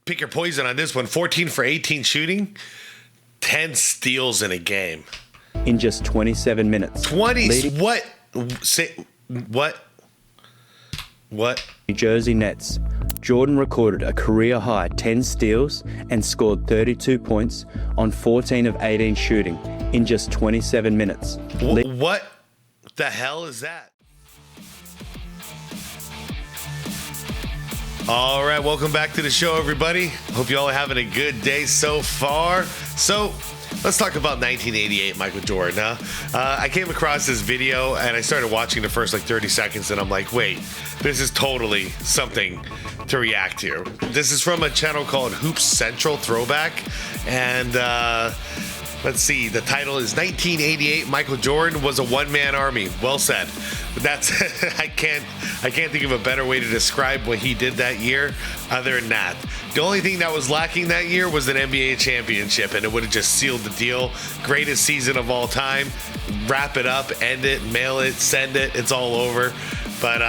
pick your poison on this one. 14 for 18 shooting, 10 steals in a game. In just 27 minutes. 20? What? Say, what? New Jersey Nets. Jordan recorded a career-high 10 steals and scored 32 points on 14 of 18 shooting in just 27 minutes. What the hell is that? All right, welcome back to the show, everybody. Hope you all are having a good day so far. So, let's talk about 1988 Michael Jordan. I came across this video and I started watching the first like 30 seconds and I'm like, wait, this is totally something to react to. This is from a channel called Hoops Central Throwback. And let's see, the title is 1988 Michael Jordan was a one-man army. Well said. That's I can't think of a better way to describe what he did that year other than that. The only thing that was lacking that year was an NBA championship, and it would have just sealed the deal. Greatest season of all time. Wrap it up, end it, mail it, send it. It's all over. But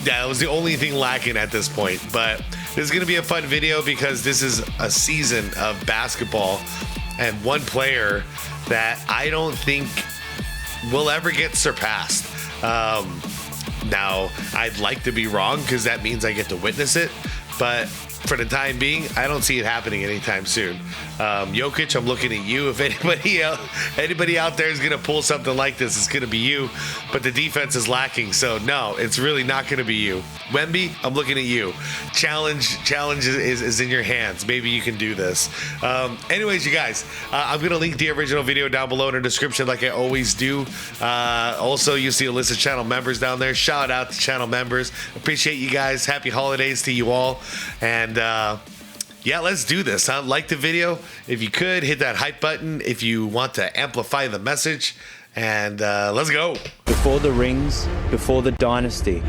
yeah, it was the only thing lacking at this point. But this is going to be a fun video because this is a season of basketball and one player that I don't think will ever get surpassed. Now, I'd like to be wrong because that means I get to witness it. But for the time being, I don't see it happening anytime soon. Jokic, I'm looking at you. If anybody out there is going to pull something like this, it's going to be you. But the defense is lacking, so no, it's really not going to be you. Wemby, I'm looking at you. Challenge is in your hands. Maybe you can do this. Anyways, you guys, I'm going to link the original video down below in the description like I always do. Also, you see a list of channel members down there. Shout out to channel members. Appreciate you guys. Happy holidays to you all. And yeah, let's do this. Like the video. If you could, hit that hype button if you want to amplify the message. And let's go. Before the rings, before the dynasty,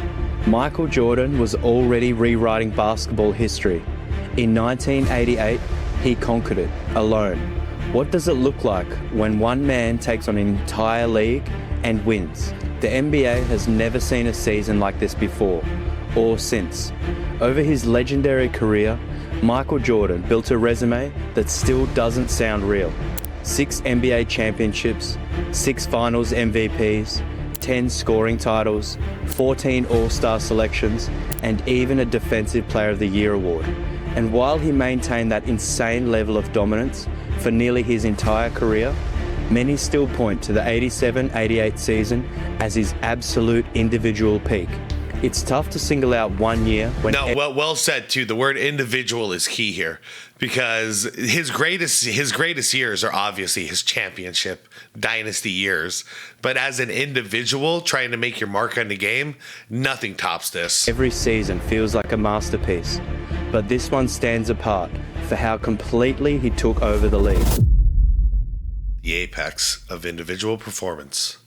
Michael Jordan was already rewriting basketball history. In 1988, he conquered it alone. What does it look like when one man takes on an entire league and wins? The NBA has never seen a season like this before or since. Over his legendary career, Michael Jordan built a resume that still doesn't sound real. 6 NBA championships, 6 finals MVPs, 10 scoring titles, 14 All-Star selections, and even a Defensive Player of the Year award. And while he maintained that insane level of dominance for nearly his entire career, many still point to the 87-88 season as his absolute individual peak. It's tough to single out one year when... No, well said, too. The word individual is key here because his greatest years are obviously his championship dynasty years. But as an individual trying to make your mark on the game, nothing tops this. Every season feels like a masterpiece, but this one stands apart for how completely he took over the league. The apex of individual performance.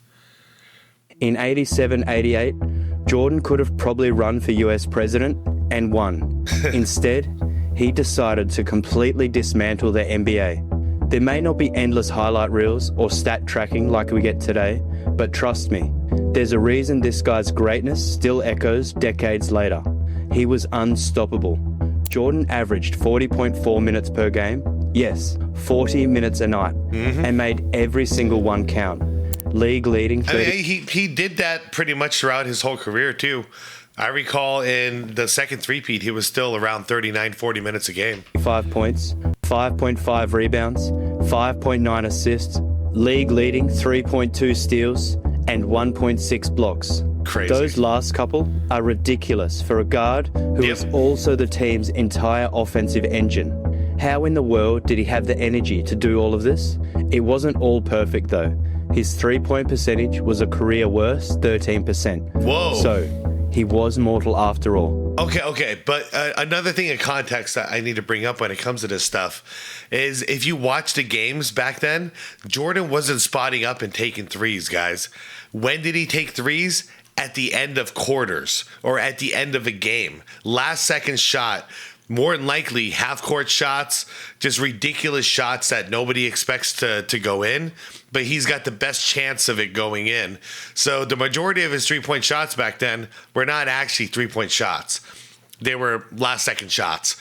In 87-88, Jordan could have probably run for US president and won. Instead, he decided to completely dismantle the NBA. There may not be endless highlight reels or stat tracking like we get today, but trust me, there's a reason this guy's greatness still echoes decades later. He was unstoppable. Jordan averaged 40.4 minutes per game. Yes, 40 minutes a night, and made every single one count. League leading. I mean, he did that pretty much throughout his whole career too. I recall in the second three-peat, he was still around 39, 40 minutes a game. 5 points, 5.5 rebounds, 5.9 assists, league leading 3.2 steals, and 1.6 blocks. Crazy. Those last couple are ridiculous for a guard who is also the team's entire offensive engine. How in the world did he have the energy to do all of this? It wasn't all perfect though. His three-point percentage was a career worst 13%. Whoa. So he was mortal after all. Okay. But another thing in context that I need to bring up when it comes to this stuff is if you watch the games back then, Jordan wasn't spotting up and taking threes, guys. When did he take threes? At the end of quarters or at the end of a game. Last second shot. More than likely, half-court shots, just ridiculous shots that nobody expects to go in, but he's got the best chance of it going in. So the majority of his three-point shots back then were not actually three-point shots. they were last second shots,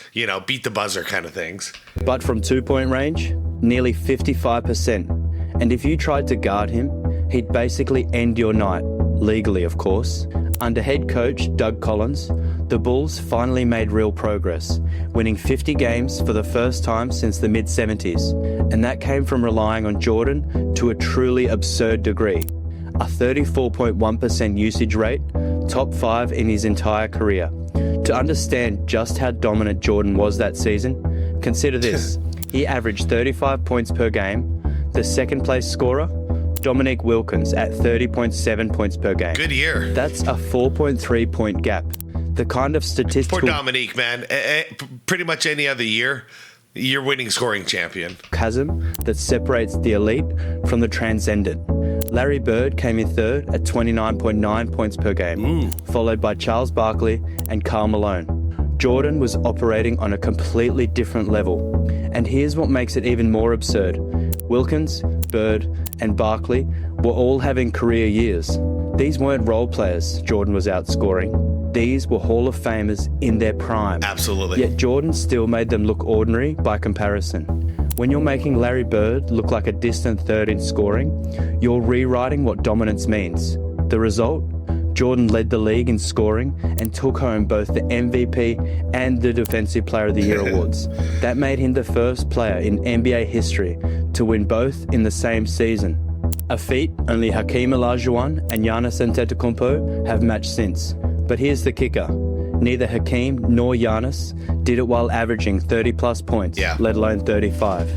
beat the buzzer kind of things. But from 2-point range, nearly 55%. And if you tried to guard him, he'd basically end your night, legally of course. Under head coach Doug Collins, the Bulls finally made real progress, winning 50 games for the first time since the mid-70s. And that came from relying on Jordan to a truly absurd degree. A 34.1% usage rate, top 5 in his entire career. To understand just how dominant Jordan was that season, consider this. He averaged 35 points per game. The second place scorer, Dominique Wilkins, at 30.7 points per game. Good year. That's a 4.3 point gap. The kind of statistical... Poor Dominique, man. Pretty much any other year, you're winning scoring champion. ...chasm that separates the elite from the transcendent. Larry Bird came in third at 29.9 points per game, followed by Charles Barkley and Karl Malone. Jordan was operating on a completely different level. And here's what makes it even more absurd. Wilkins, Bird, and Barkley were all having career years. These weren't role players Jordan was outscoring. These were Hall of Famers in their prime. Absolutely. Yet Jordan still made them look ordinary by comparison. When you're making Larry Bird look like a distant third in scoring, you're rewriting what dominance means. The result? Jordan led the league in scoring and took home both the MVP and the Defensive Player of the Year awards. That made him the first player in NBA history to win both in the same season. A feat only Hakeem Olajuwon and Giannis Antetokounmpo have matched since. But here's the kicker. Neither Hakeem nor Giannis did it while averaging 30-plus points, let alone 35.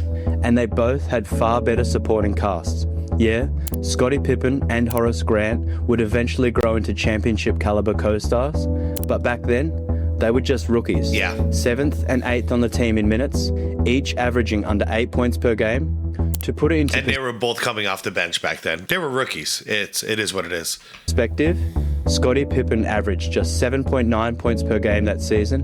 And they both had far better supporting casts. Yeah, Scottie Pippen and Horace Grant would eventually grow into championship-caliber co-stars, but back then, they were just rookies. Yeah. 7th and 8th on the team in minutes, each averaging under 8 points per game. To put it into and they were both coming off the bench back then. They were rookies. It is what it is. Perspective, Scottie Pippen averaged just 7.9 points per game that season.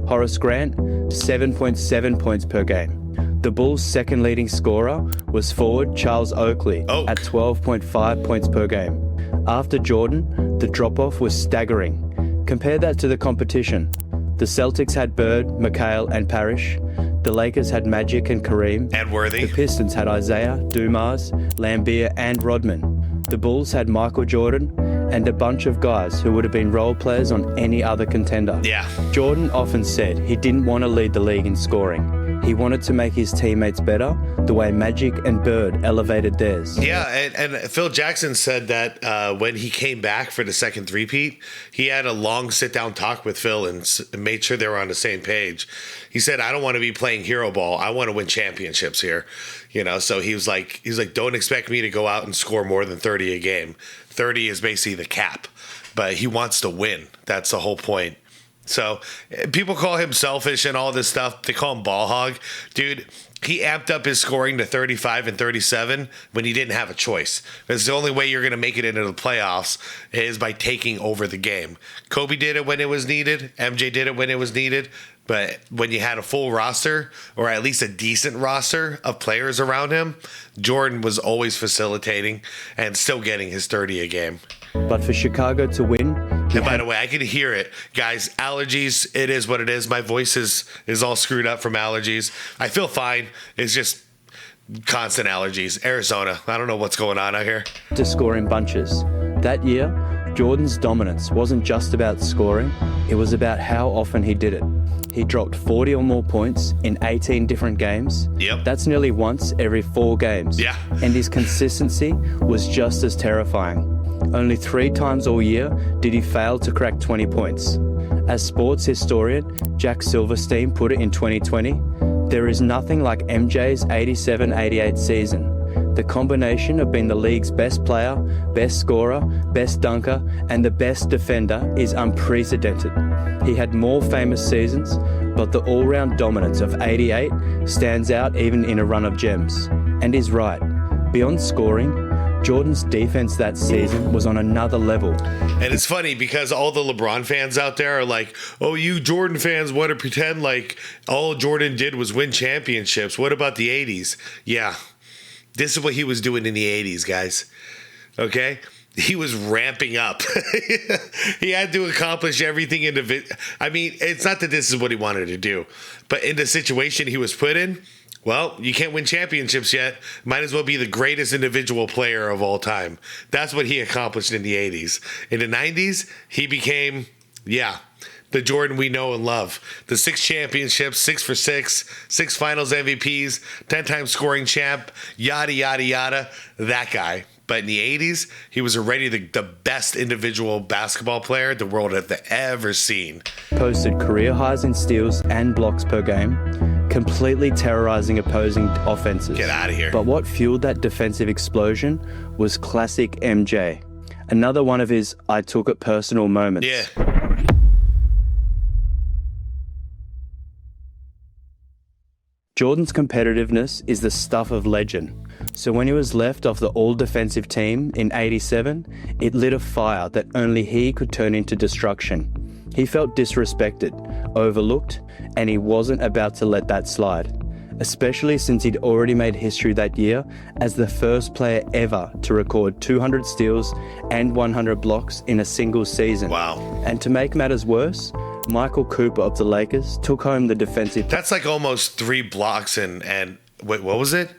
Horace Grant, 7.7 points per game. The Bulls' second leading scorer was forward Charles Oakley at 12.5 points per game. After Jordan, the drop-off was staggering. Compare that to the competition. The Celtics had Bird, McHale, and Parrish. The Lakers had Magic and Kareem. And Worthy. The Pistons had Isaiah, Dumas, Lambeer, and Rodman. The Bulls had Michael Jordan and a bunch of guys who would have been role players on any other contender. Yeah. Jordan often said he didn't want to lead the league in scoring. He wanted to make his teammates better the way Magic and Bird elevated theirs. Yeah, and Phil Jackson said that when he came back for the second three-peat, he had a long sit-down talk with Phil and made sure they were on the same page. He said, I don't want to be playing hero ball. I want to win championships here. So he was like, don't expect me to go out and score more than 30 a game. 30 is basically the cap, but he wants to win. That's the whole point. So people call him selfish and all this stuff. They call him ball hog. Dude, he amped up his scoring to 35 and 37 when he didn't have a choice. Because the only way you're going to make it into the playoffs is by taking over the game. Kobe did it when it was needed. MJ did it when it was needed. But when you had a full roster, or at least a decent roster of players around him, Jordan was always facilitating and still getting his 30 a game. But for Chicago to win... And by the way, I can hear it. Guys, allergies, it is what it is. My voice is all screwed up from allergies. I feel fine. It's just constant allergies. Arizona, I don't know what's going on out here. To score in bunches. That year, Jordan's dominance wasn't just about scoring. It was about how often he did it. He dropped 40 or more points in 18 different games. Yep. That's nearly once every 4 games. Yeah. And his consistency was just as terrifying. Only 3 times all year did he fail to crack 20 points. As sports historian Jack Silverstein put it in 2020, there is nothing like MJ's 87-88 season. The combination of being the league's best player, best scorer, best dunker, and the best defender is unprecedented. He had more famous seasons, but the all-round dominance of 88 stands out even in a run of gems. And he's right. Beyond scoring, Jordan's defense that season was on another level. And it's funny because all the LeBron fans out there are like, oh, you Jordan fans want to pretend like all Jordan did was win championships. What about the 80s? Yeah, this is what he was doing in the 80s, guys. Okay? he was ramping up. He had to accomplish everything I mean, it's not that this is what he wanted to do, but in the situation he was put in, well, you can't win championships yet. Might as well be the greatest individual player of all time. That's what he accomplished in the 80s. In the 90s, he became, the Jordan we know and love. The 6 championships, 6 for 6, 6 finals MVPs, 10-time scoring champ, yada, yada, yada. That guy. But in the 80s, he was already the best individual basketball player the world had ever seen. Posted career highs in steals and blocks per game, completely terrorizing opposing offenses. Get out of here. But what fueled that defensive explosion was classic MJ. Another one of his I took it personal moments. Yeah. Jordan's competitiveness is the stuff of legend. So when he was left off the all-defensive team in '87, it lit a fire that only he could turn into destruction. He felt disrespected, overlooked, and he wasn't about to let that slide. Especially since he'd already made history that year as the first player ever to record 200 steals and 100 blocks in a single season. Wow. And to make matters worse, Michael Cooper of the Lakers took home the defensive... That's like almost 3 blocks and wait, what was it?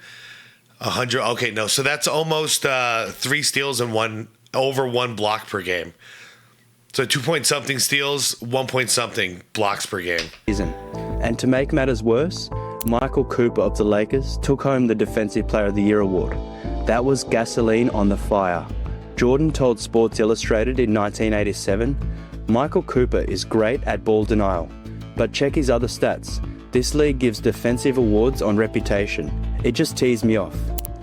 100. Okay, no. So that's almost 3 steals and over 1 block per game. So 2-point-something steals, 1-point-something blocks per game. And to make matters worse, Michael Cooper of the Lakers took home the Defensive Player of the Year award. That was gasoline on the fire. Jordan told Sports Illustrated in 1987, Michael Cooper is great at ball denial, but check his other stats. This league gives defensive awards on reputation. It just teased me off.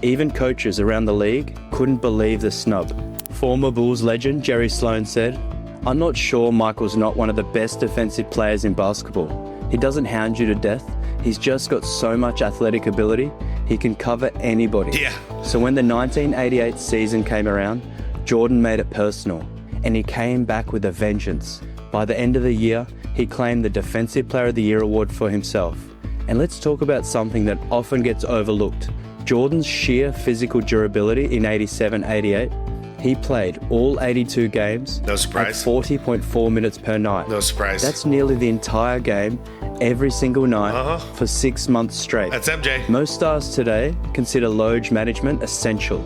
Even coaches around the league couldn't believe the snub. Former Bulls legend Jerry Sloan said, I'm not sure Michael's not one of the best defensive players in basketball. He doesn't hound you to death. He's just got so much athletic ability, he can cover anybody. Yeah. So when the 1988 season came around, Jordan made it personal, and he came back with a vengeance. By the end of the year, he claimed the Defensive Player of the Year award for himself. And let's talk about something that often gets overlooked. Jordan's sheer physical durability in 87-88. He played all 82 games No surprise. at 40.4 minutes per night. No surprise. That's nearly the entire game, every single night, for 6 months straight. That's MJ. Most stars today consider load management essential.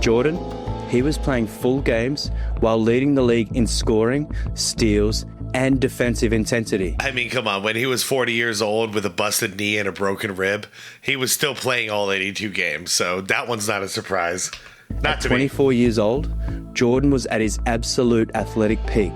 Jordan, he was playing full games while leading the league in scoring, steals, and defensive intensity. I mean, come on. When he was 40 years old with a busted knee and a broken rib, he was still playing all 82 games. So that one's not a surprise. Not to me. 24 years old, Jordan was at his absolute athletic peak.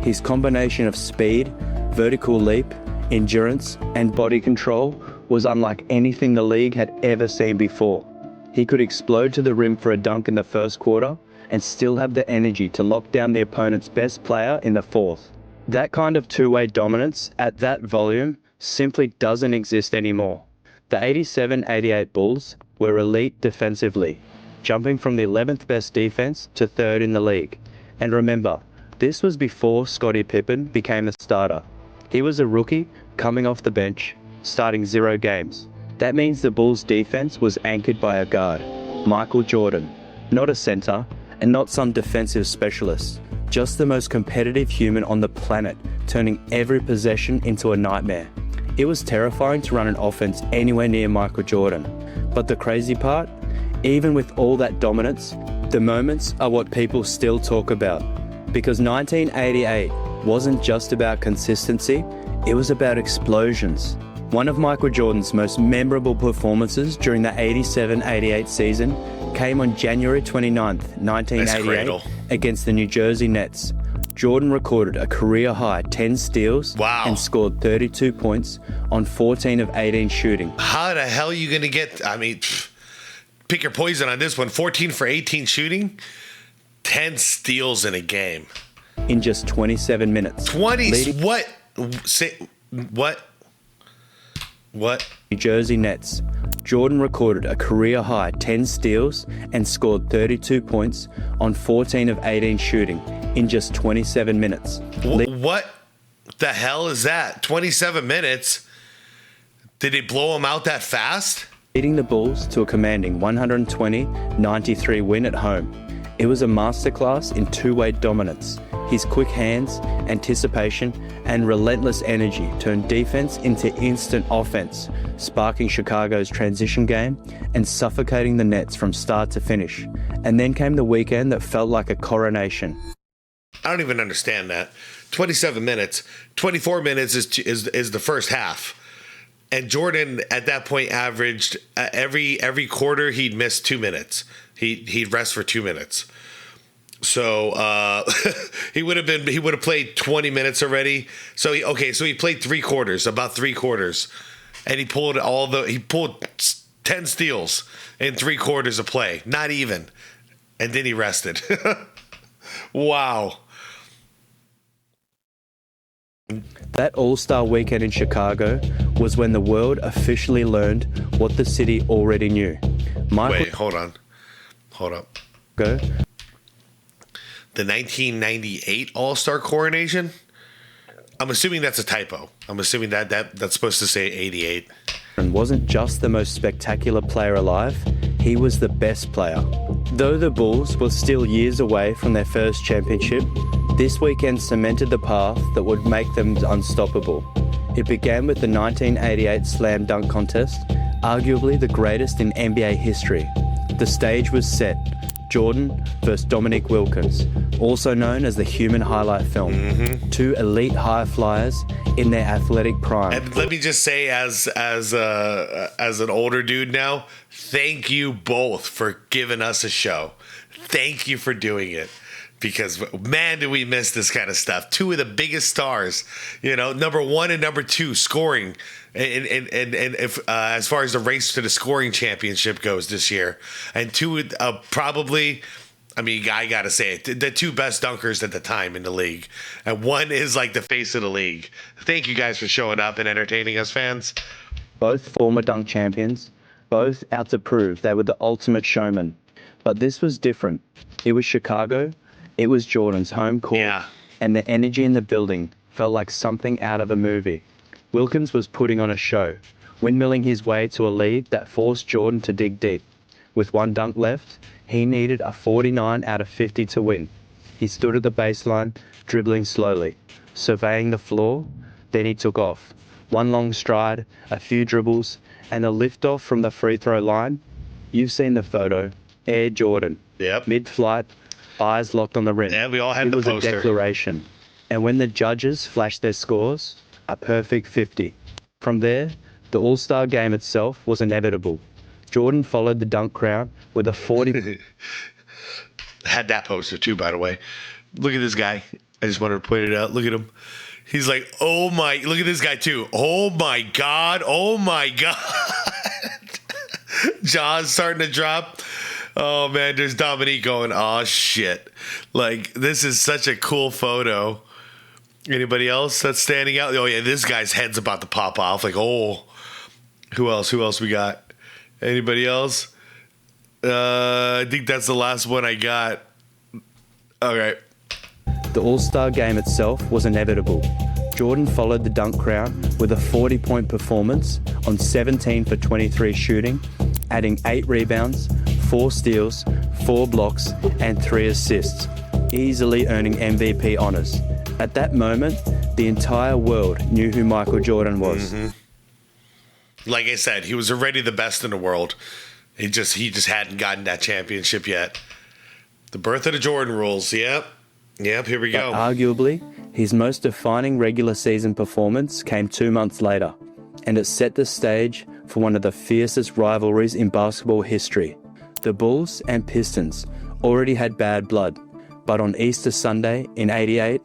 His combination of speed, vertical leap, endurance, and body control was unlike anything the league had ever seen before. He could explode to the rim for a dunk in the first quarter and still have the energy to lock down the opponent's best player in the fourth. That kind of two-way dominance at that volume simply doesn't exist anymore. The 87-88 Bulls were elite defensively, jumping from the 11th best defense to 3rd in the league. And remember, this was before Scottie Pippen became the starter. He was a rookie coming off the bench, starting 0 games. That means the Bulls' defense was anchored by a guard, Michael Jordan, not a center and not some defensive specialist, just the most competitive human on the planet, turning every possession into a nightmare. It was terrifying to run an offense anywhere near Michael Jordan. But the crazy part, even with all that dominance, the moments are what people still talk about. Because 1988 wasn't just about consistency, it was about explosions. One of Michael Jordan's most memorable performances during the 87-88 season came on January 29th, 1988 against the New Jersey Nets. Jordan recorded a career-high 10 steals and scored 32 points on 14 of 18 shooting. How the hell are you going to get... I mean, pick your poison on this one. 14 for 18 shooting, 10 steals in a game. In just 27 minutes. 20? What? Say, what? What? New Jersey Nets. Jordan recorded a career-high 10 steals and scored 32 points on 14 of 18 shooting in just 27 minutes. What the hell is that? 27 minutes? Did he blow him out that fast? Leading the Bulls to a commanding 120-93 win at home. It was a masterclass in two-way dominance. His quick hands, anticipation, and relentless energy turned defense into instant offense, sparking Chicago's transition game and suffocating the Nets from start to finish. And then came the weekend that felt like a coronation. I don't even understand that. 27 minutes, 24 minutes is the first half. And Jordan at that point averaged every quarter he'd miss 2 minutes. He'd rest for 2 minutes. So he would have played 20 minutes already. So he played 3 quarters, about 3 quarters, and he pulled 10 steals in 3 quarters of play, not even, and then he rested. Wow. That All-Star weekend in Chicago was when the world officially learned what the city already knew. Wait, hold on. Hold up. Go. The 1998 All-Star coronation? I'm assuming that's a typo. I'm assuming that's supposed to say 88. And wasn't just the most spectacular player alive, he was the best player. Though the Bulls were still years away from their first championship, this weekend cemented the path that would make them unstoppable. It began with the 1988 Slam Dunk Contest, arguably the greatest in NBA history. The stage was set. Jordan versus Dominique Wilkins, also known as the human highlight film. Mm-hmm. 2 elite high flyers in their athletic prime. And let me just say, as an older dude now, thank you both for giving us a show. Thank you for doing it. Because, man, do we miss this kind of stuff. 2 of the biggest stars, number 1 and number 2 scoring. And if as far as the race to the scoring championship goes this year. And 2 probably, I got to say it, the 2 best dunkers at the time in the league. And 1 is like the face of the league. Thank you guys for showing up and entertaining us fans. Both former dunk champions, both out to prove they were the ultimate showmen. But this was different. It was Chicago. It was Jordan's home court, and the energy in the building felt like something out of a movie. Wilkins was putting on a show, windmilling his way to a lead that forced Jordan to dig deep. With 1 dunk left, he needed a 49 out of 50 to win. He stood at the baseline, dribbling slowly, surveying the floor, then he took off. 1 long stride, a few dribbles, and a liftoff from the free throw line. You've seen the photo. Air Jordan. Yep. Mid-flight, eyes locked on the rim. Yeah, we all had the poster. It was a declaration. And when the judges flashed their scores, a perfect 50. From there, the All-Star game itself was inevitable. Jordan followed the dunk crown with a 40... Had that poster too, by the way. Look at this guy. I just wanted to point it out. Look at him. He's like, oh my... Look at this guy too. Oh my God. Oh my God. Jaw's starting to drop. Oh, man, there's Dominique going, oh, shit. Like, this is such a cool photo. Anybody else that's standing out? Oh, yeah, this guy's head's about to pop off. Like, oh, who else we got? Anybody else? I think that's the last one I got. All right. The All-Star game itself was inevitable. Jordan followed the dunk crown with a 40-point performance on 17 for 23 shooting, adding 8 rebounds, 4 steals, 4 blocks, and 3 assists, easily earning MVP honors. At that moment, the entire world knew who Michael Jordan was. Mm-hmm. Like I said, he was already the best in the world. He just hadn't gotten that championship yet. The birth of the Jordan rules. Yep, here we go. But arguably, his most defining regular season performance came 2 months later, and it set the stage for one of the fiercest rivalries in basketball history. The Bulls and Pistons already had bad blood, but on Easter Sunday in '88,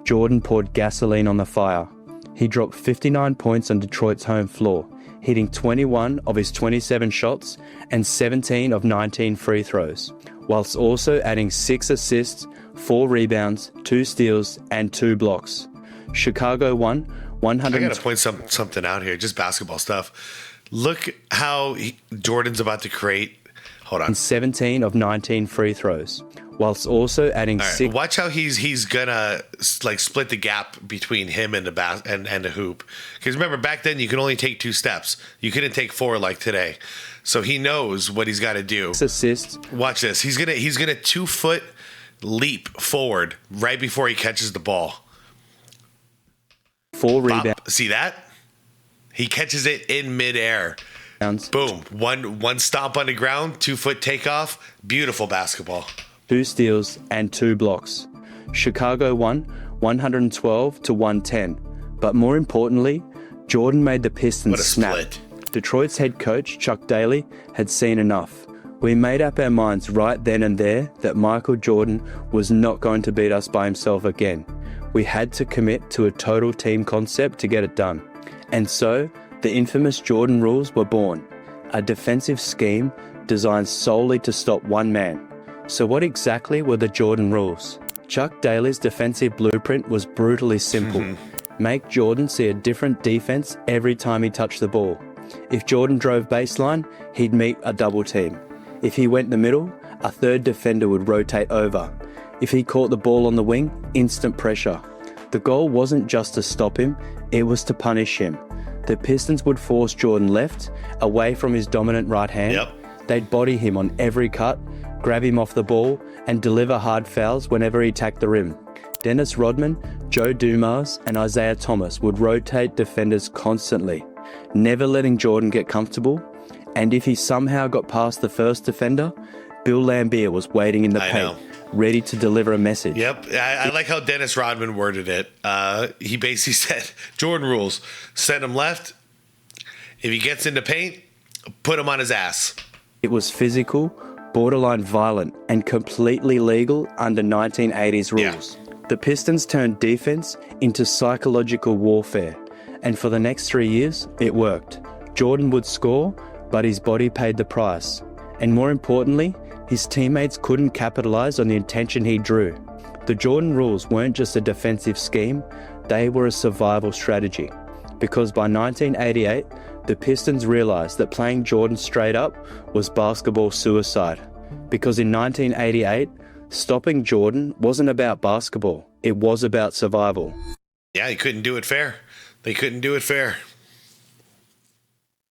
Jordan poured gasoline on the fire. He dropped 59 points on Detroit's home floor, hitting 21 of his 27 shots and 17 of 19 free throws, whilst also adding 6 assists, 4 rebounds, 2 steals, and 2 blocks. Chicago won 100. I got to point something out here, just basketball stuff. Look how Jordan's about to create. Hold on. and 17 of 19 free throws, whilst also adding All right, 6. watch how he's gonna like split the gap between him and the hoop. Because remember, back then you could only take 2 steps. You couldn't take 4 like today. So he knows what he's got to do. Assists. Watch this. He's gonna 2-foot leap forward right before he catches the ball. 4 Bop. rebounds. See that? He catches it in midair. Boom. One stomp on the ground, 2-foot takeoff. Beautiful basketball. 2 steals and 2 blocks. Chicago won 112 to 110. But more importantly, Jordan made the Pistons What a snap. split. Detroit's head coach, Chuck Daly, had seen enough. We made up our minds right then and there that Michael Jordan was not going to beat us by himself again. We had to commit to a total team concept to get it done. And so, the infamous Jordan rules were born, a defensive scheme designed solely to stop one man. So what exactly were the Jordan rules? Chuck Daly's defensive blueprint was brutally simple. Make Jordan see a different defense every time he touched the ball. If Jordan drove baseline, he'd meet a double team. If he went the middle, a third defender would rotate over. If he caught the ball on the wing, instant pressure. The goal wasn't just to stop him, it was to punish him. The Pistons would force Jordan left, away from his dominant right hand. Yep. They'd body him on every cut, grab him off the ball, and deliver hard fouls whenever he tacked the rim. Dennis Rodman, Joe Dumars, and Isaiah Thomas would rotate defenders constantly, never letting Jordan get comfortable. And if he somehow got past the first defender, Bill Laimbeer was waiting in the paint, ready to deliver a message. Yep. I like how Dennis Rodman worded it. He basically said, Jordan rules, send him left. If he gets into paint, put him on his ass. It was physical, borderline violent, and completely legal under 1980s rules. Yeah. The Pistons turned defense into psychological warfare, and for the next 3 years, it worked. Jordan would score, but his body paid the price. And more importantly, his teammates couldn't capitalize on the attention he drew. The Jordan rules weren't just a defensive scheme, they were a survival strategy. Because by 1988, the Pistons realized that playing Jordan straight up was basketball suicide. Because in 1988, stopping Jordan wasn't about basketball, it was about survival. Yeah, he couldn't do it fair. They couldn't do it fair.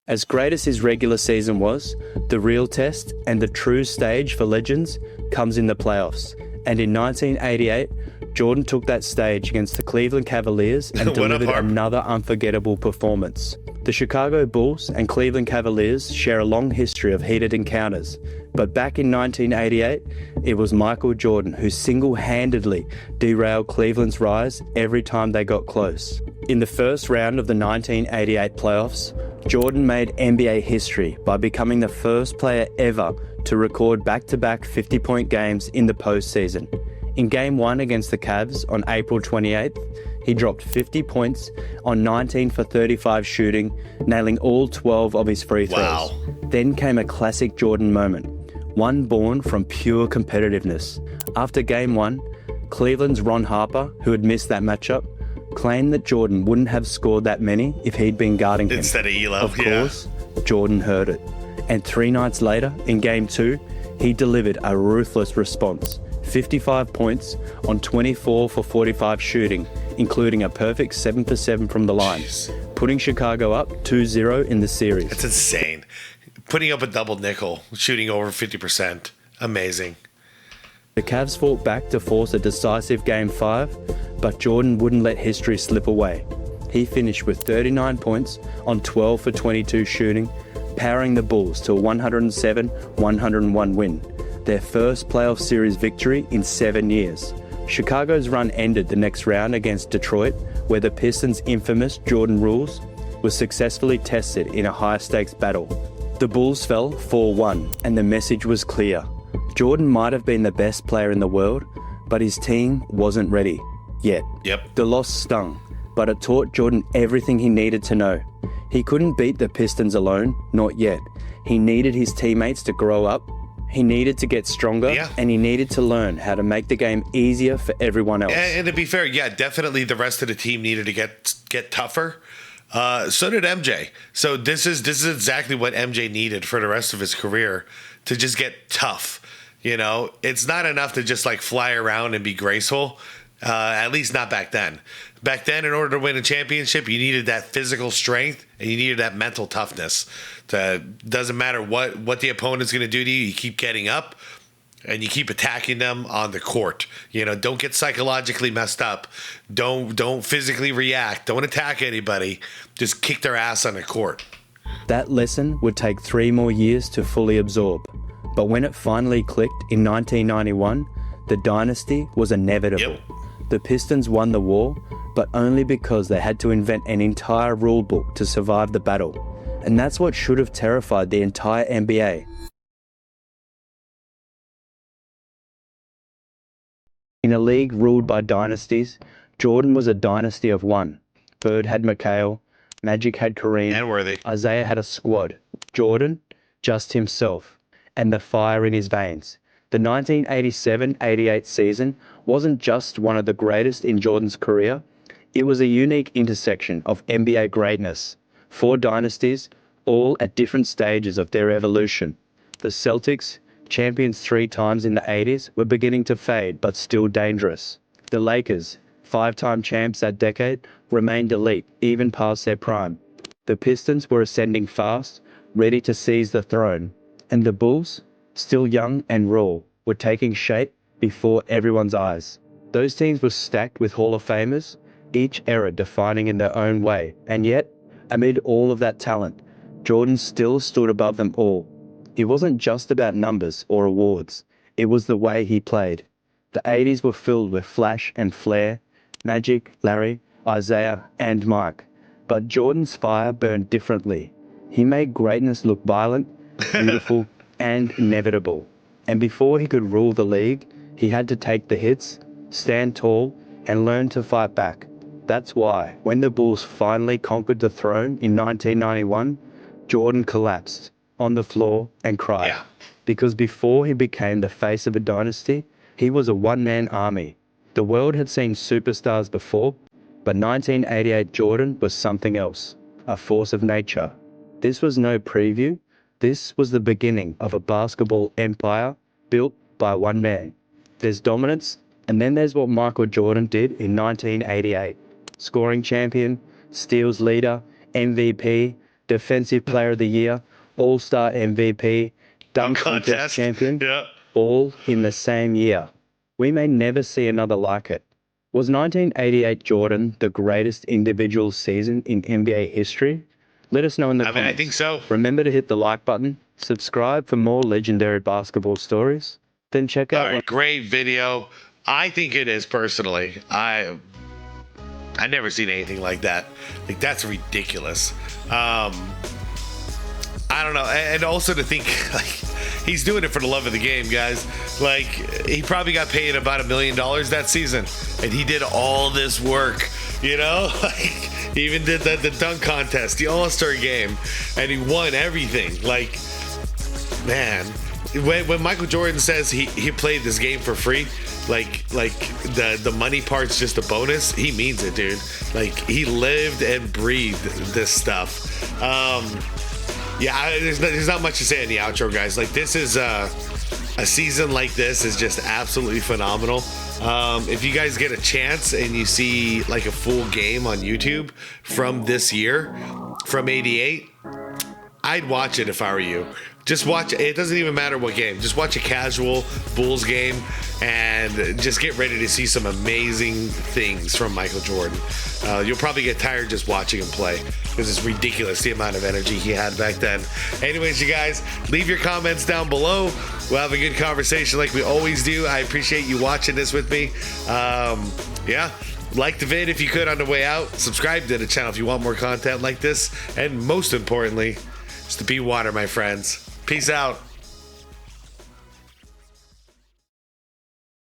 As great as his regular season was, the real test and the true stage for legends comes in the playoffs. And in 1988, Jordan took that stage against the Cleveland Cavaliers and delivered another unforgettable performance. The Chicago Bulls and Cleveland Cavaliers share a long history of heated encounters, but back in 1988, it was Michael Jordan who single-handedly derailed Cleveland's rise every time they got close. In the first round of the 1988 playoffs, Jordan made NBA history by becoming the first player ever to record back-to-back 50-point games in the postseason. In Game 1 against the Cavs on April 28th, he dropped 50 points on 19 for 35 shooting, nailing all 12 of his free throws. Wow. Then came a classic Jordan moment, one born from pure competitiveness. After Game 1, Cleveland's Ron Harper, who had missed that matchup, claimed that Jordan wouldn't have scored that many if he'd been guarding him. Instead of Elo, Of course, Jordan heard it. And 3 nights later, in Game 2, he delivered a ruthless response. 55 points on 24 for 45 shooting, including a perfect 7 for 7 from the line, putting Chicago up 2-0 in the series. That's insane. Putting up a double nickel, shooting over 50%. Amazing. The Cavs fought back to force a decisive Game 5, but Jordan wouldn't let history slip away. He finished with 39 points on 12 for 22 shooting, powering the Bulls to a 107-101 win, their first playoff series victory in 7 years. Chicago's run ended the next round against Detroit, where the Pistons' infamous Jordan rules was successfully tested in a high-stakes battle. The Bulls fell 4-1, and the message was clear. Jordan might have been the best player in the world, but his team wasn't ready yet. Yep. The loss stung, but it taught Jordan everything he needed to know. He couldn't beat the Pistons alone, not yet. He needed his teammates to grow up, he needed to get stronger, and he needed to learn how to make the game easier for everyone else. And to be fair, yeah, definitely the rest of the team needed to get tougher. So did MJ. So this is exactly what MJ needed for the rest of his career, to just get tough. You know, it's not enough to just like fly around and be graceful. At least not back then. Back then, in order to win a championship, you needed that physical strength and you needed that mental toughness. Doesn't matter what the opponent's going to do to you, you keep getting up and you keep attacking them on the court. You know, don't get psychologically messed up. Don't physically react. Don't attack anybody. Just kick their ass on the court. That lesson would take 3 more years to fully absorb. But when it finally clicked in 1991, the dynasty was inevitable. Yep. The Pistons won the war, but only because they had to invent an entire rule book to survive the battle. And that's what should have terrified the entire NBA. In a league ruled by dynasties, Jordan was a dynasty of one. Bird had McHale, Magic had Kareem, And Worthy. Isaiah had a squad. Jordan, just himself, and the fire in his veins. The 1987-88 season wasn't just one of the greatest in Jordan's career, it was a unique intersection of NBA greatness. 4 dynasties, all at different stages of their evolution. The Celtics, champions 3 times in the 80s, were beginning to fade but still dangerous. The Lakers, 5-time champs that decade, remained elite even past their prime. The Pistons were ascending fast, ready to seize the throne. And the Bulls, still young and raw, were taking shape before everyone's eyes. Those teams were stacked with Hall of Famers, each era defining in their own way, and yet, amid all of that talent, Jordan still stood above them all. It wasn't just about numbers or awards, it was the way he played. The 80s were filled with flash and flair, Magic, Larry, Isaiah, and Mike. But Jordan's fire burned differently. He made greatness look violent, beautiful, and inevitable. And before he could rule the league, he had to take the hits, stand tall, and learn to fight back. That's why, when the Bulls finally conquered the throne in 1991, Jordan collapsed on the floor and cried. Yeah. Because before he became the face of a dynasty, he was a one-man army. The world had seen superstars before, but 1988 Jordan was something else, a force of nature. This was no preview. This was the beginning of a basketball empire built by one man. There's dominance, and then there's what Michael Jordan did in 1988. Scoring champion, steals leader, MVP, defensive player of the year, all-star MVP, dunk contest champion, all in the same year. We may never see another like it. Was 1988 Jordan the greatest individual season in NBA history? Let us know in the comments. I think so. Remember to hit the like button, subscribe for more legendary basketball stories, then check out... All right, great video. I think it is, personally. I never seen anything like that. Like, that's ridiculous. I don't know. And also to think, like, he's doing it for the love of the game, guys. Like, he probably got paid about $1 million that season, and he did all this work, you know? Like, he even did the dunk contest, the All-Star game, and he won everything. Like, man, when Michael Jordan says he played this game for free, like the money part's just a bonus, he means it, dude. Like, he lived and breathed this stuff. Yeah, there's not much to say in the outro, guys. Like, this is a season like this is just absolutely phenomenal. If you guys get a chance and you see like a full game on YouTube from this year, from '88, I'd watch it if I were you. Just watch it. It doesn't even matter what game. Just watch a casual Bulls game and just get ready to see some amazing things from Michael Jordan. You'll probably get tired just watching him play because it's ridiculous the amount of energy he had back then. Anyways, you guys, leave your comments down below. We'll have a good conversation like we always do. I appreciate you watching this with me. Yeah. Like the vid if you could on the way out. Subscribe to the channel if you want more content like this. And most importantly, just to be water, my friends. Peace out.